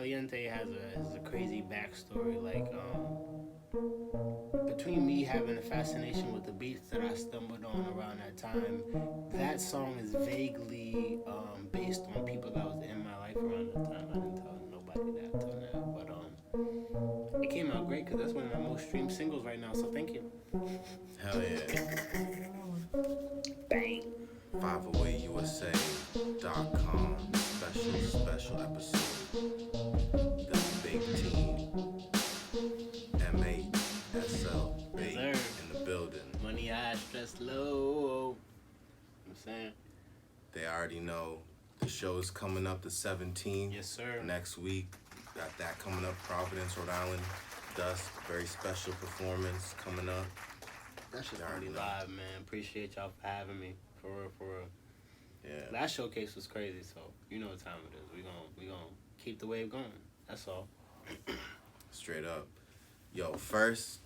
Caliente has a crazy backstory. Like, between me having a fascination with the beats that I stumbled on around that time, that song is vaguely based on people that was in my life around the time. I didn't tell nobody that till now, but it came out great because that's one of my most streamed singles right now. So thank you. Hell yeah. Bang. 508USA.com special episode. The big team. MHSL Bake Yes, in the building. Money high, stress low. I'm saying. They already know the show's coming up the 17th. Yes, sir. Next week. Got that coming up. Providence, Rhode Island. Dusk. Very special performance coming up. That shit's gonna be live, man. Appreciate y'all for having me. For real, for real. Yeah. Last showcase was crazy, so you know what time it is. We gonna keep the wave going. That's all. Straight up. Yo, first,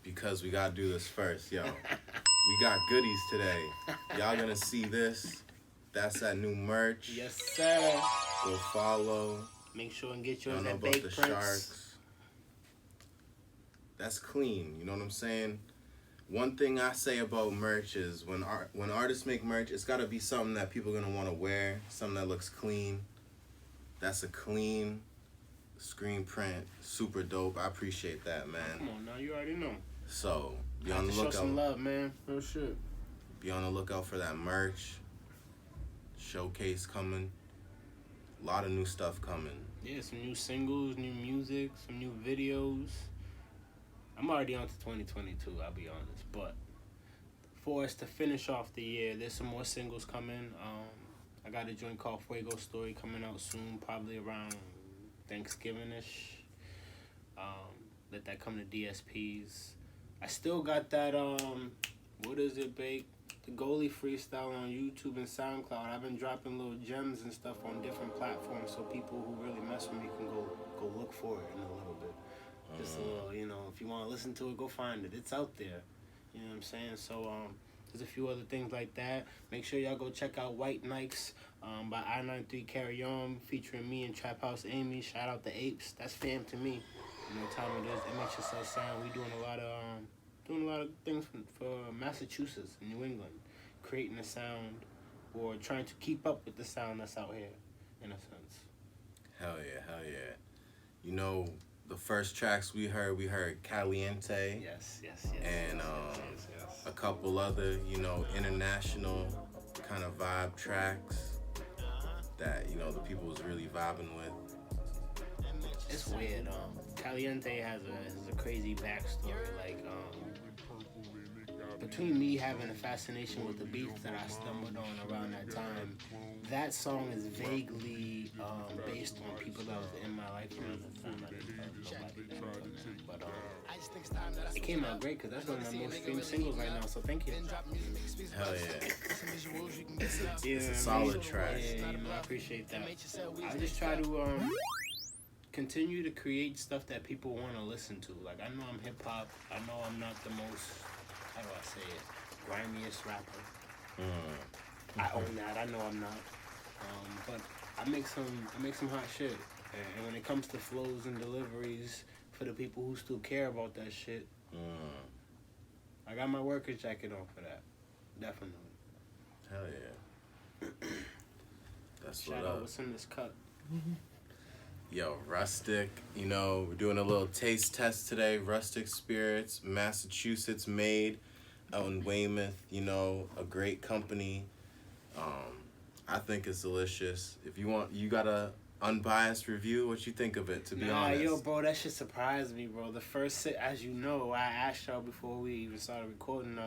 because we gotta do this first, yo. We got goodies today. Y'all gonna see this. That's that new merch. Yes, sir. Go follow. Make sure and get yours Y'all know at about Bake the Prince. sharks. That's clean. You know what I'm saying? One thing I say about merch is when artists make merch, it's gotta be something that people are gonna want to wear. Something that looks clean. That's a clean screen print. Super dope. I appreciate that, man. Come on, now you already know. So be Have on the to show lookout. some love, man. Real shit. Be on the lookout for that merch. Showcase coming. A lot of new stuff coming. Yeah, some new singles, new music, some new videos. I'm already on to 2022, I'll be honest. But for us to finish off the year, there's some more singles coming. I got a joint called Fuego Story coming out soon, probably around Thanksgiving-ish. Let that come to DSPs. I still got that, what is it, Bake? The goalie freestyle on YouTube and SoundCloud. I've been dropping little gems and stuff on different platforms so people who really mess with me can go look for it in a little bit. Just a little, you know, if you want to listen to it, go find it. It's out there. You know what I'm saying? So, there's a few other things like that. Make sure y'all go check out White Nikes by I-93 Carry On, featuring me and Trap House Amy. Shout out the Apes. That's fam to me. You know what time it is. MHSL Sound. We doing a lot of things for Massachusetts and New England. Creating a sound or trying to keep up with the sound that's out here, in a sense. Hell yeah, hell yeah. You know, the first tracks we heard Caliente. Yes. And yes. a couple other, you know, international kind of vibe tracks that, you know, the people was really vibing with. It's weird. Caliente has a crazy backstory. Like, between me having a fascination with the beats that I stumbled on around that time, that song is vaguely based on people that was in my life around that time. I didn't tell nobody that till now. But it came out great because that's one of my most streamed singles right now. So thank you. Hell yeah. It's a solid track. Yeah, you know, I appreciate that. I just try to continue to create stuff that people want to listen to. Like, I know I'm hip hop. I know I'm not the most, how do I say it, grimiest rapper. I own that. I know I'm not. But I make some hot shit. And when it comes to flows and deliveries for the people who still care about that shit, I got my worker jacket on for that. Definitely. Hell yeah. That's Shout what out up. what's in this cup. Yo, Rustic, you know, we're doing a little taste test today. Rustic Spirits, Massachusetts made, out in Weymouth, you know, a great company. I think it's delicious. If you want, you got a unbiased review. What you think of it, to be honest? Yo, bro, that shit surprised me, bro. The first sip, as you know, I asked y'all before we even started recording,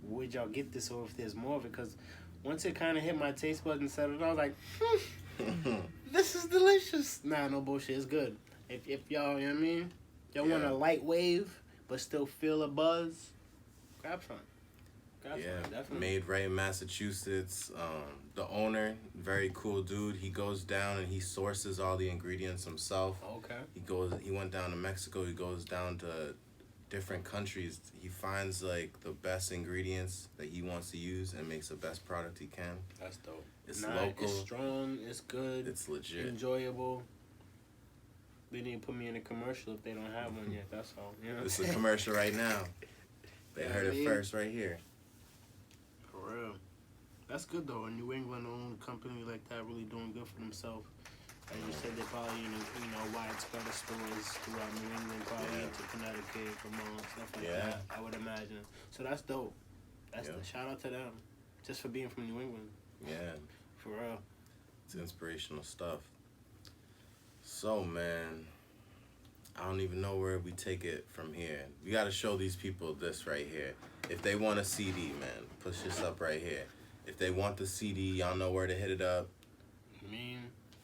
where'd y'all get this or if there's more of it, because once it kind of hit my taste buds and settled, I was like, this is delicious. Nah, no bullshit. It's good. If y'all, you know what I mean? Y'all want a light wave, but still feel a buzz, grab some. Definitely. Made right in Massachusetts. The owner, very cool dude. He goes down and he sources all the ingredients himself. Okay. He went down to Mexico. He goes down to different countries. He finds like the best ingredients that he wants to use and makes the best product he can. That's dope. It's local. It's strong. It's good. It's legit. Enjoyable. They need to put me in a commercial if they don't have one yet. That's all. You know. It's a commercial right now. They heard it first right here. For real. That's good though. A New England-owned company like that really doing good for themselves. As you said, they probably widespread of stores throughout New England, probably into Connecticut, Vermont, stuff like that. I would imagine. So that's dope. That's the shout out to them, just for being from New England. Yeah. For real. It's inspirational stuff. So man, I don't even know where we take it from here. We got to show these people this right here. If they want a CD, man, push this up right here. If they want the CD, y'all know where to hit it up.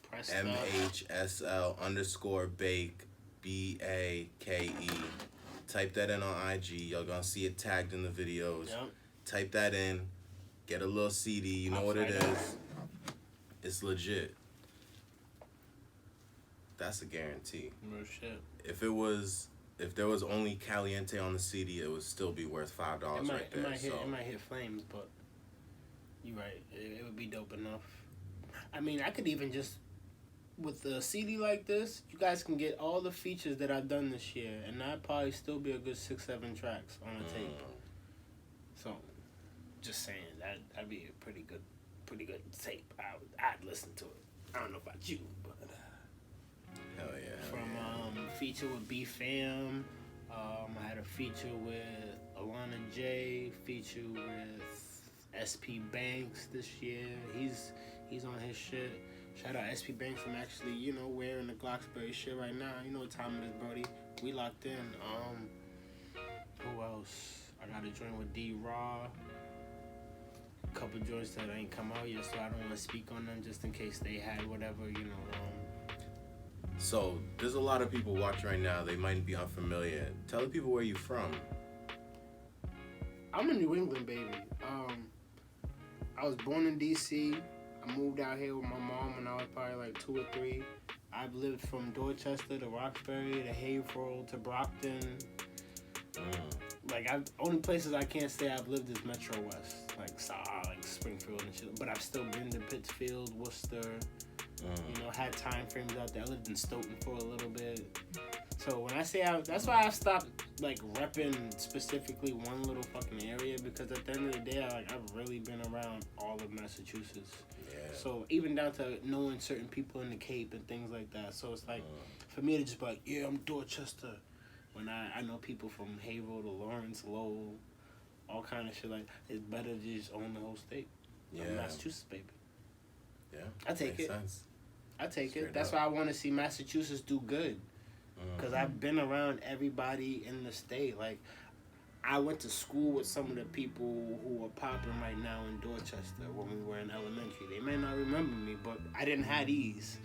Press MHSL _Bake BAKE. Type that in on IG. Y'all gonna see it tagged in the videos. Yep. Type that in. Get a little CD. You know what it is. It's legit. That's a guarantee. No shit. If there was only Caliente on the CD, it would still be worth $5 right there. It might hit flames, but you're right. It would be dope enough. I mean, I could even just, with a CD like this, you guys can get all the features that I've done this year, and that'd probably still be a good 6-7 tracks on a tape. So, just saying, that'd be a pretty good tape. I'd listen to it. I don't know about you, but hell yeah. From feature with B Fam, I had a feature with Alana J, feature with SP Banks this year. He's on his shit. Shout out SP Banks. I'm actually, wearing the Glocksberry shit right now. You know what time it is, Brody. We locked in. Who else? I got a joint with D-Raw. A couple joints that ain't come out yet, so I don't want to speak on them just in case they had whatever, So, there's a lot of people watching right now. They might be unfamiliar. Tell the people where you from. I'm a New England baby. I was born in D.C. I moved out here with my mom when I was probably like 2 or 3. I've lived from Dorchester to Roxbury to Haverhill to Brockton. Only places I can't say I've lived is Metro West, like Springfield and shit. But I've still been to Pittsfield, Worcester. Had time frames out there. I lived in Stoughton for a little bit. So when I say that's why I've stopped repping specifically one little fucking area, because at the end of the day, I've really been around all of Massachusetts. Yeah. So even down to knowing certain people in the Cape and things like that. So it's for me to just be like, yeah, I'm Dorchester, when I know people from Haverhill to Lawrence, Lowell, all kind of shit. It's better to just own the whole state. Yeah. I'm Massachusetts, baby. Yeah. I take it. Sense. I take it. That's why I want to see Massachusetts do good. Because I've been around everybody in the state. I went to school with some of the people who are popping right now in Dorchester when we were in elementary. They may not remember me, but I didn't have these.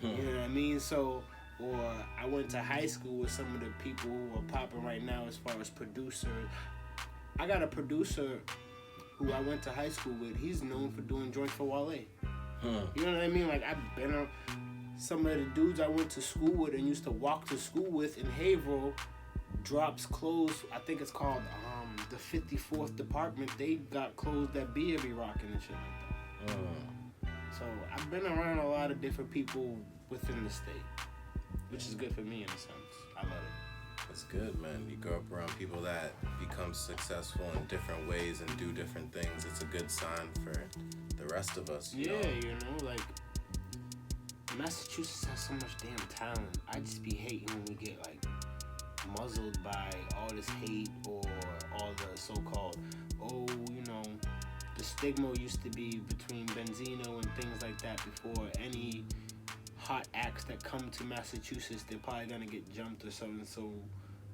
You know what I mean? So, or I went to high school with some of the people who are popping right now as far as producers. I got a producer who I went to high school with. He's known for doing joints for Wale. You know what I mean? I've been around some of the dudes I went to school with and used to walk to school with in Haverhill. Drops clothes. I think it's called the 54th Department. They got clothes that be rocking and shit like that. So I've been around a lot of different people within the state, which is good for me in a sense. I love it. It's good, man. You grow up around people that become successful in different ways and do different things. It's a good sign for the rest of us. You know? Massachusetts has so much damn talent. I just be hating when we get muzzled by all this hate or all the so-called, the stigma used to be between Benzino and things like that before any hot acts that come to Massachusetts, they're probably gonna get jumped or something. So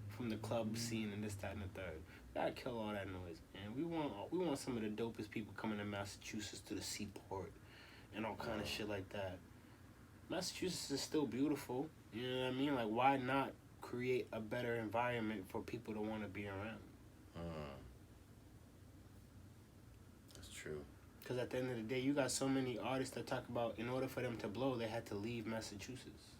from the club scene and this, that, and the third, gotta kill all that noise, man. We want some of the dopest people coming to Massachusetts, to the seaport and all kind of shit like that. Massachusetts is still beautiful. You know what I mean? Why not create a better environment for people to want to be around? That's true. Because at the end of the day, you got so many artists that talk about in order for them to blow, they had to leave Massachusetts.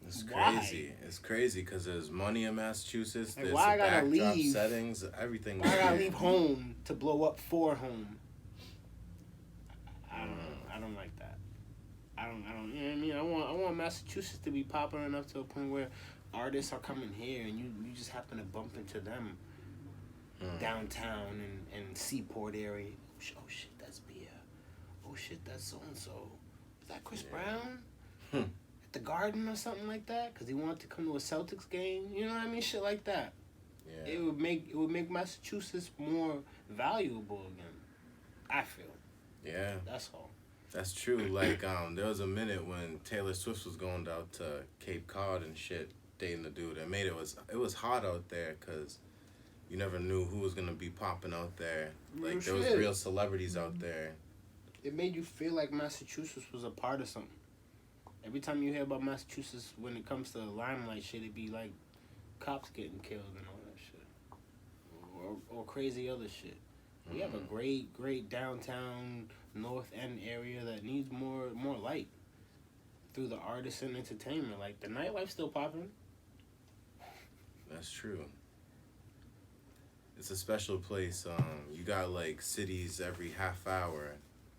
It's crazy. Why? It's crazy because there's money in Massachusetts. There's why I gotta backdrop leave? Settings, everything. Why I gotta leave home to blow up for home? I don't know. I don't like that. You know what I mean? I want Massachusetts to be popular enough to a point where artists are coming here and you just happen to bump into them downtown and Seaport area. Oh shit, that's Bia. Oh shit, that's so and so. Is that Chris Brown? At the Garden or something like that? Because he wanted to come to a Celtics game. You know what I mean? Shit like that. Yeah. It would make Massachusetts more valuable again. I feel. Yeah. That's all. That's true. Like, there was a minute when Taylor Swift was going out to Cape Cod and shit, dating the dude. It was hot out there because you never knew who was gonna be popping out there. Like, there was real celebrities out there. It made you feel like Massachusetts was a part of something. Every time you hear about Massachusetts, when it comes to limelight shit, it'd be like cops getting killed and all that shit, or crazy other shit. We have a great downtown North End area that needs more light through the artists and entertainment. Like, the nightlife's still popping. That's true. It's a special place. You got like cities every half hour,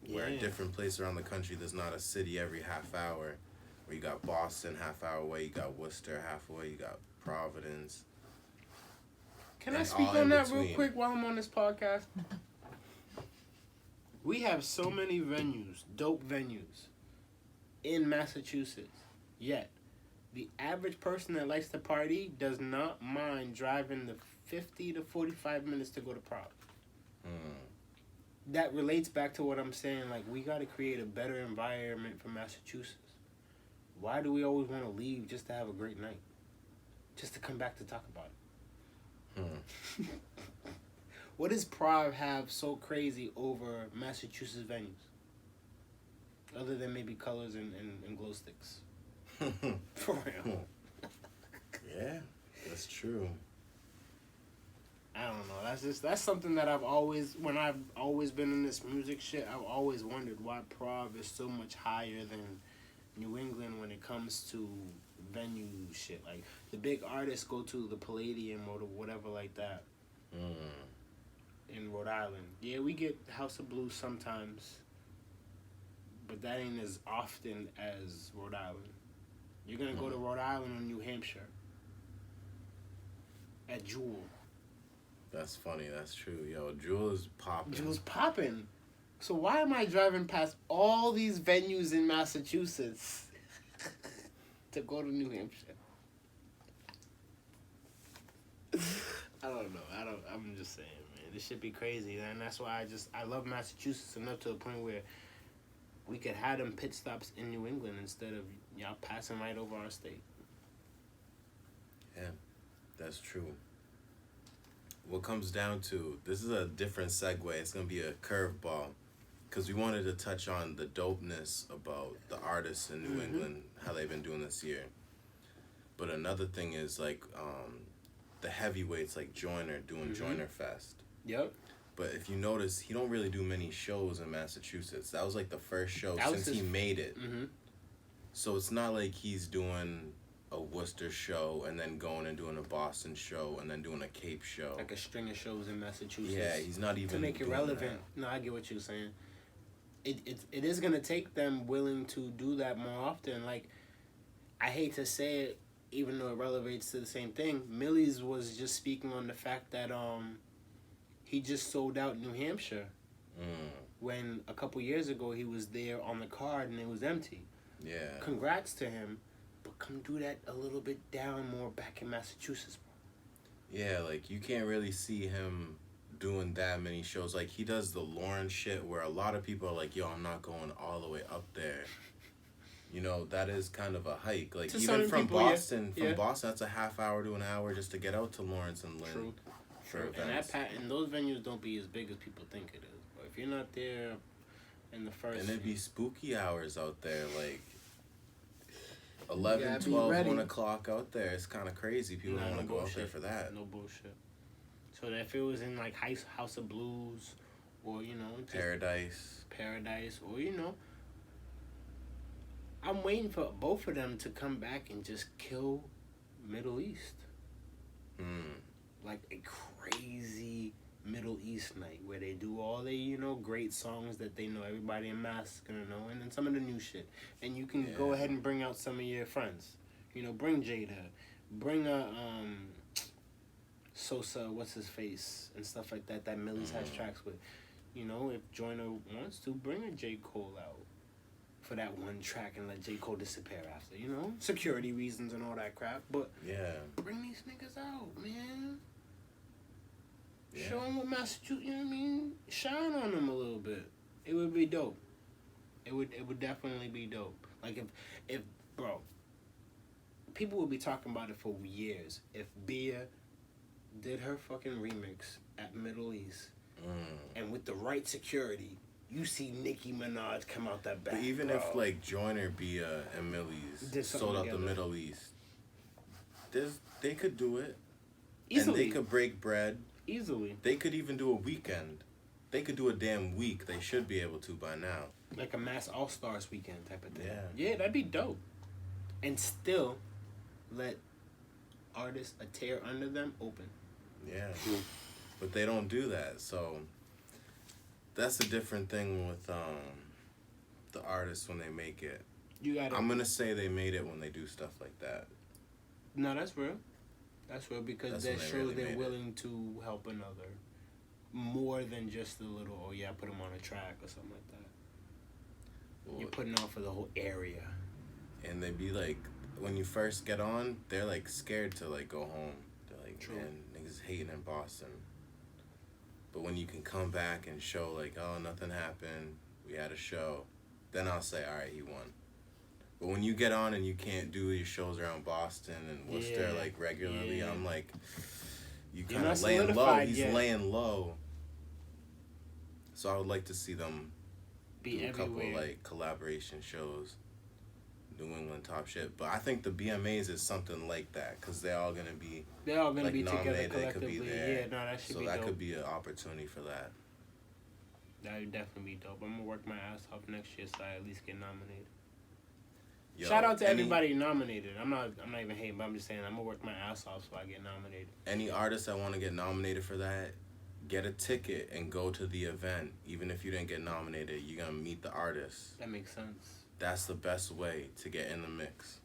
where a different place around the country there's not a city every half hour. Where you got Boston half hour away, you got Worcester half away, you got Providence. Can I speak on that real quick while I'm on this podcast? We have so many venues, dope venues, in Massachusetts. Yet, the average person that likes to party does not mind driving the 50 to 45 minutes to go to Prague. That relates back to what I'm saying. Like, we got to create a better environment for Massachusetts. Why do we always want to leave just to have a great night? Just to come back to talk about it? What does Prague have so crazy over Massachusetts venues? Other than maybe colors and glow sticks. For real. Yeah, that's true. I don't know. That's something that I've always been in this music shit, I've always wondered why Prague is so much higher than New England when it comes to venue shit. Like, the big artists go to the Palladium or whatever like that. In Rhode Island. Yeah, we get House of Blues sometimes, but that ain't as often as Rhode Island. You're gonna go to Rhode Island or New Hampshire at Jewel. That's funny. That's true. Yo, Jewel is popping. Jewel's popping. So why am I driving past all these venues in Massachusetts to go to New Hampshire? I don't know. I'm just saying, man. This should be crazy, and that's why I love Massachusetts enough to the point where we could have them pit stops in New England instead of y'all passing right over our state. Yeah, that's true. What comes down to, this is a different segue. It's going to be a curveball. Because we wanted to touch on the dopeness about the artists in New England, how they've been doing this year. But another thing is, like, the heavyweights, like Joyner, doing Joyner Fest. Yep. But if you notice, he don't really do many shows in Massachusetts. That was, like, the first show since he made it. So it's not like he's doing a Worcester show and then going and doing a Boston show and then doing a Cape show. Like a string of shows in Massachusetts. Yeah, he's not even to make it relevant. That. No, I get what you're saying. It is gonna take them willing to do that more often. Like, I hate to say it, even though it relevates to the same thing. Millie's was just speaking on the fact that he just sold out New Hampshire when a couple years ago he was there on the card and it was empty. Yeah. Congrats to him. But come do that a little bit down more back in Massachusetts, bro. Yeah, like, you can't really see him doing that many shows. Like, he does the Lawrence shit where a lot of people are like, yo, I'm not going all the way up there. You know, that is kind of a hike. Like, to even from people, Boston, Boston, that's a half hour to an hour just to get out to Lawrence and Lynn. True. And those venues don't be as big as people think it is. But if you're not there in the first... And it'd be spooky hours out there, like... 11, 12, 1 o'clock out there. It's kind of crazy. People don't want to go out there for that. No bullshit. So that if it was in, like, House of Blues or, you know... Paradise, or, you know... I'm waiting for both of them to come back and just kill Middle East. Like a crazy Middle East night where they do all the great songs that they know everybody in Mass is gonna know, and then some of the new shit. And you can go ahead and bring out some of your friends. Bring Jada, bring Sosa, what's his face, and stuff like that. That Millie's has tracks with. If Joyner wants to, bring a J. Cole out for that one track and let J. Cole disappear after. Security reasons and all that crap. But bring these niggas out, man. Yeah. Show them what Massachusetts, shine on them a little bit. It would be dope. It would definitely be dope. Like if bro, people would be talking about it for years. If Bia did her fucking remix at Middle East, and with the right security, you see Nicki Minaj come out that back. But even if like Joyner, Bia, and Millie's sold out the Middle East, they could do it. Easily. And they could break bread. Easily. They could even do a weekend. They could do a damn week. They should be able to by now. Like a Mass All-Stars weekend type of thing. Yeah. Yeah, that'd be dope. And still let artists a tear under them open. Yeah. But they don't do that. So that's a different thing with the artists when they make it. I'm going to say they made it when they do stuff like that. No, that's real. That's real because that shows they're willing to help another more than just a little, put them on a track or something like that. Well, you're putting on for the whole area. And they be like, when you first get on, they're like scared to like go home. They're like, True. Man, niggas hating in Boston. But when you can come back and show like, oh, nothing happened, we had a show, then I'll say, all right, he won. But when you get on and you can't do your shows around Boston and Worcester like regularly, I'm like, you kind of laying low. He's laying low. So I would like to see them do a couple like collaboration shows, New England top shit. But I think the BMAs is something like that because they're all gonna be together collectively. Could be there. Yeah, no, that should be dope. So that could be an opportunity for that. That would definitely be dope. I'm gonna work my ass off next year so I at least get nominated. Yo, shout out to everybody nominated. I'm not even hating, but I'm just saying I'm gonna work my ass off so I get nominated. Any artists that want to get nominated for that, get a ticket and go to the event. Even if you didn't get nominated, you're gonna meet the artist. That makes sense. That's the best way to get in the mix.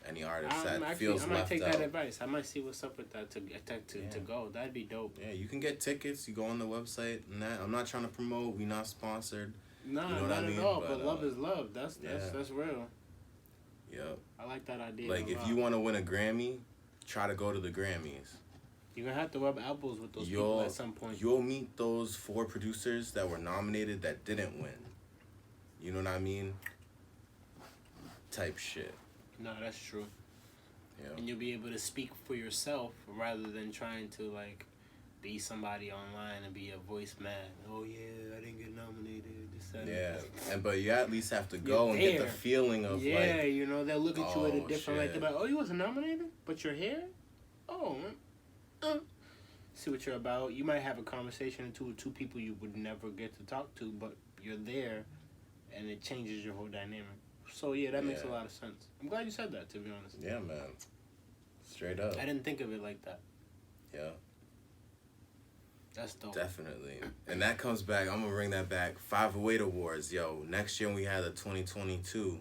Any artist that feels left out. I might take that advice. I might see what's up with that to go. That'd be dope. Yeah, you can get tickets. You go on the website and that. I'm not trying to promote. We're not sponsored. Nah, you know not at all. But love is love. That's real. Yep. I like that idea. Like if you want to win a Grammy, try to go to the Grammys. You're gonna have to rub elbows with those people at some point. You'll meet those 4 producers that were nominated that didn't win. You know what I mean? Type shit. No, that's true. Yeah. And you'll be able to speak for yourself rather than trying to like be somebody online and be a voice man. Oh yeah, I didn't get nominated. But you at least have to go and get the feeling of they'll look at you at a different like they're like, oh, you wasn't nominated, but you're here. Oh, see what you're about. You might have a conversation or two with 2 people you would never get to talk to, but you're there, and it changes your whole dynamic. So yeah, that makes a lot of sense. I'm glad you said that, to be honest. Yeah, man. Straight up. I didn't think of it like that. Yeah. That's dope. Definitely. And that comes back, I'm going to bring that back. 508 Awards, yo. Next year we had the 2022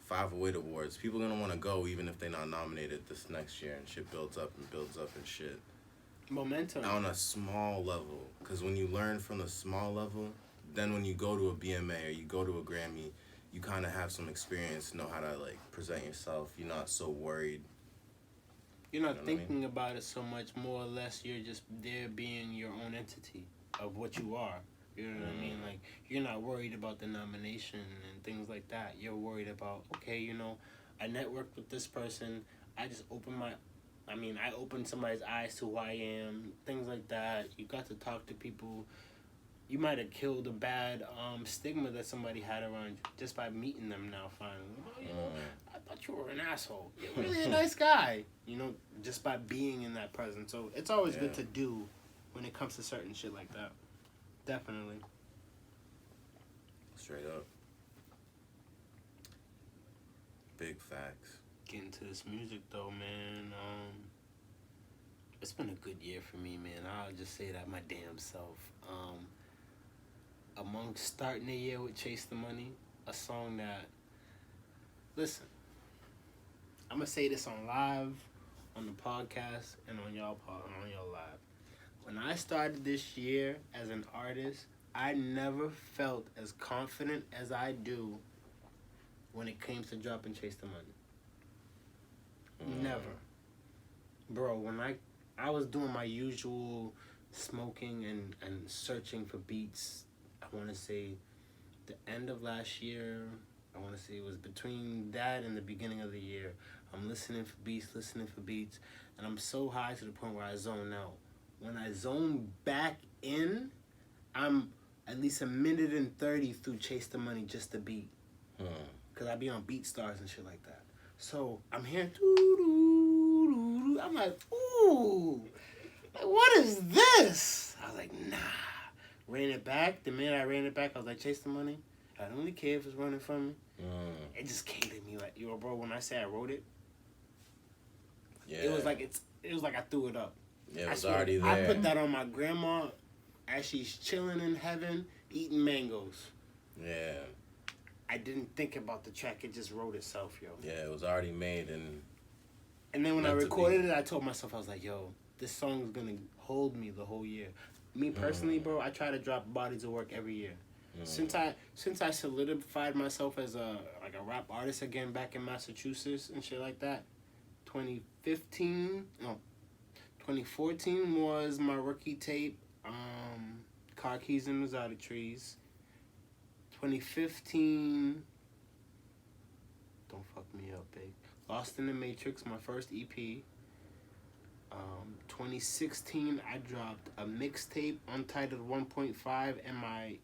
508 Awards. People going to want to go even if they're not nominated this next year. And shit builds up and shit. Momentum. On a small level. Because when you learn from the small level, then when you go to a BMA or you go to a Grammy, you kind of have some experience, know how to like present yourself. You're not so worried. You're not thinking about it so much. More or less, you're just there being your own entity of what you are. You know what I mean? Like, you're not worried about the nomination and things like that. You're worried about, okay, I networked with this person. I just I opened somebody's eyes to who I am. Things like that. You got to talk to people. You might have killed a bad stigma that somebody had around you just by meeting them now, finally. I thought you were an asshole. You're really a nice guy. Just by being in that presence. So it's always good to do when it comes to certain shit like that. Definitely. Straight up. Big facts. Getting to this music, though, man. it's been a good year for me, man. I'll just say that my damn self. Among starting the year with Chase the Money, a song that, listen, I'm gonna say this on live, on the podcast, and on y'all live. When I started this year as an artist, I never felt as confident as I do when it came to dropping Chase the Money. Never. Bro, when I was doing my usual smoking and searching for beats, I want to say the end of last year, I want to say it was between that and the beginning of the year. I'm listening for beats, and I'm so high to the point where I zone out. When I zone back in, I'm at least a minute and 30 through Chase the Money just the beat. Because I be on BeatStars and shit like that. So I'm hearing, I'm like, ooh, like, what is this? I was like, nah. Ran it back. The minute I ran it back, I was like, Chase the Money. I don't really care if it's running from me. It just came to me like, yo, bro, when I say I wrote it, it was like I threw it up. Yeah, it was already there. I put that on my grandma as she's chilling in heaven, eating mangoes. Yeah. I didn't think about the track. It just wrote itself, yo. Yeah, it was already made. And then when I recorded it, I told myself, I was like, yo, this song is going to hold me the whole year. Me personally, bro, I try to drop bodies of work every year. Since I solidified myself as a rap artist again back in Massachusetts and shit like that, 2014 was my rookie tape, Car Keys and Mazada Trees. 2015, don't fuck me up, babe. Lost in the Matrix, my first EP. 2016, I dropped a mixtape, Untitled 1.5, and my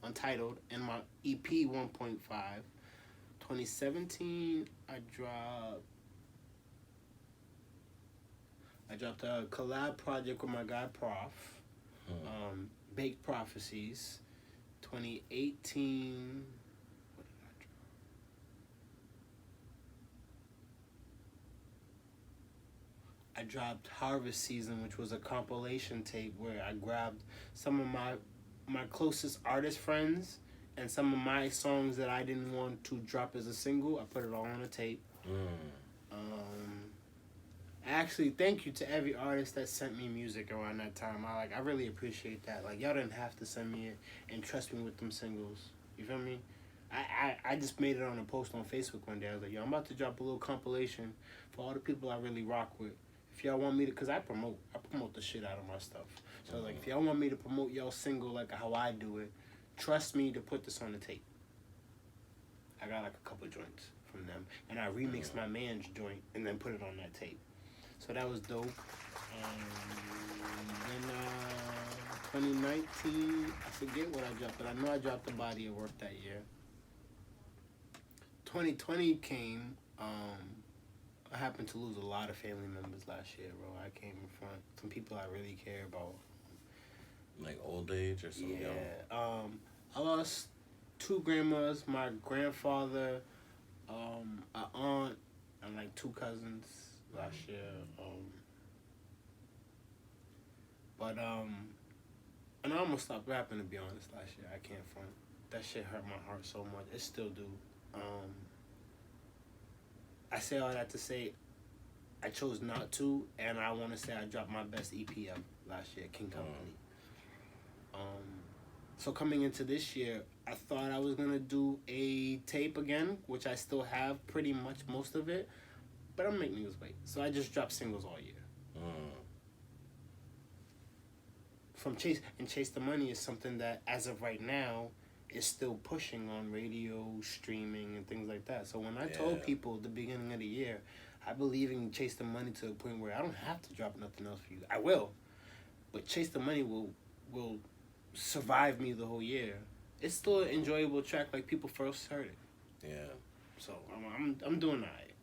Untitled, and my EP 1.5. 2017, I dropped a collab project with my guy Prof, Bake Prophecies. 2018, what did I dropped Harvest Season, which was a compilation tape where I grabbed some of my closest artist friends and some of my songs that I didn't want to drop as a single. I put it all on a tape. Actually, thank you to every artist that sent me music around that time. I really appreciate that. Like, y'all didn't have to send me it and trust me with them singles. You feel me? I just made it on a post on Facebook one day. I was like, yo, I'm about to drop a little compilation for all the people I really rock with. If y'all want me to, because I promote the shit out of my stuff. So, like, if y'all want me to promote y'all single like how I do it, trust me to put this on the tape. I got like a couple joints from them. And I remixed my man's joint and then put it on that tape. So that was dope. Then 2019, I forget what I dropped, but I know I dropped a body of work that year. 2020 came. I happened to lose a lot of family members last year, bro. I came in front. Some people I really care about. Like old age or something? Yeah. I lost 2 grandmas, my grandfather, an aunt, and like 2 cousins last year. And I almost stopped rapping, to be honest, last year. I can't front. That shit hurt my heart so much. It still do. I say all that to say I chose not to, and I want to say I dropped my best EP ever last year, King Company. So coming into this year, I thought I was going to do a tape again, which I still have pretty much most of it, but I'm making niggas wait. So I just dropped singles all year. From Chase the Money is something that, as of right now, is still pushing on radio, streaming, and things like that. So when I told people at the beginning of the year, I believe in Chase the Money to the point where I don't have to drop nothing else for you. I will, but Chase the Money will survive me the whole year. It's still an enjoyable track, like people first heard it. Yeah. So I'm doing alright.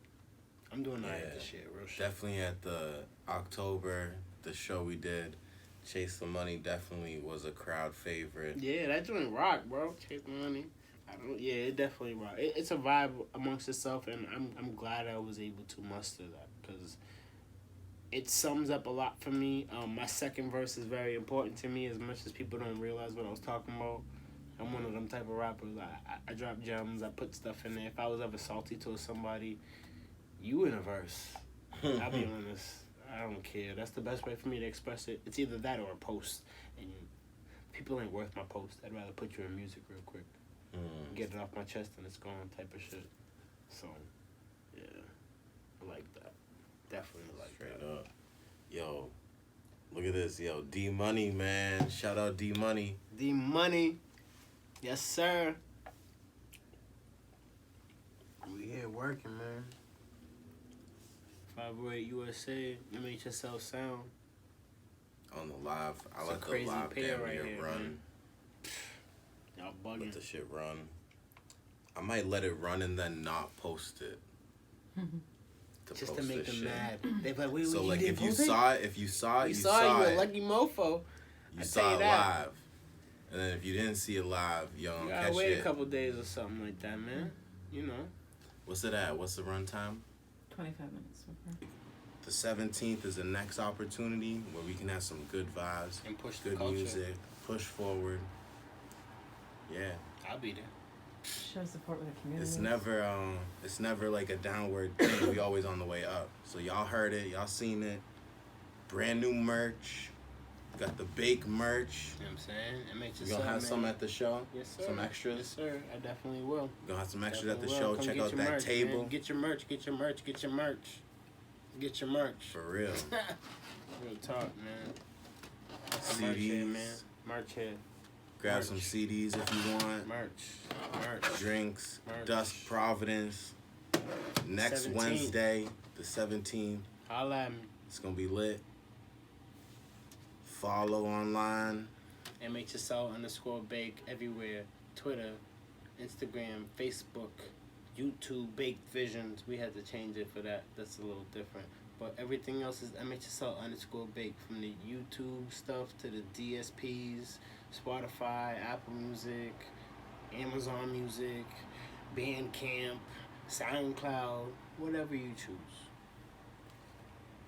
I'm doing alright this year, real shit. Definitely at the October, the show we did, Chase the Money definitely was a crowd favorite. Yeah, that joint rock, bro. Chase the Money. It definitely rock. It's a vibe amongst itself, and I'm glad I was able to muster that, because it sums up a lot for me. My second verse is very important to me, as much as people don't realize what I was talking about. I'm one of them type of rappers. I drop gems. I put stuff in there. If I was ever salty to somebody, you in a verse. I'll be honest. I don't care. That's the best way for me to express it. It's either that or a post. And people ain't worth my post. I'd rather put you in music real quick. Get it off my chest and it's gone type of shit. So, yeah. I like that. Definitely like Straight that. up. Yo, look at this. Yo, D Money, man. Shout out D Money. D Money. Yes, sir. We here working, man. 508 USA, MHSL Sound. On the live. I It's let a the crazy live pair damn right near here, run. man. Y'all bugging. Let the shit run. I might let it run and then not post it. Just to make them mad. They like, wait, So you like, didn't if you post it? saw it, you saw You it. you a lucky mofo. You I saw tell you it that. live. And then if you didn't see it live, you You don't gotta catch wait it. a couple days or something like that, man. You know. What's it at? What's the runtime? 25 minutes. The 17th is the next opportunity where we can have some good vibes, And push the good culture. music, push forward. Yeah. I'll be there. Show support with the community. It's never like a downward thing. We always on the way up. So y'all heard it, y'all seen it. Brand new merch. Got the Bake merch. You know what I'm saying? It makes We gonna have some at the show. Yes, sir. Some extras. Yes, sir. I definitely will. Gonna have some extras at the Definitely will. show. Come Check get out your that merch, table. man. Get your merch. Get your merch. Get your merch. Get your merch. For real. Real talk, man. Some merch here, man. CDs. Merch here. Grab Merch. some CDs if you want. Merch. Drinks. Merch. Dusk Providence. Next 17th. Wednesday, the 17th. Holla at me. It's gonna be lit. Follow online. MHSL_Bake everywhere. Twitter, Instagram, Facebook, YouTube, Bake Visions. We had to change it for that. That's a little different. But everything else is MHSL_Bake. From the YouTube stuff to the DSPs, Spotify, Apple Music, Amazon Music, Bandcamp, SoundCloud, whatever you choose.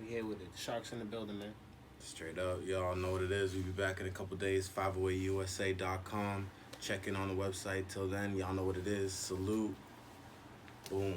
We here with it. Sharks in the building, man. Straight up, y'all know what it is. We'll be back in a couple days. 508USA.com. Check in on the website. Till then, y'all know what it is. Salute. Boom.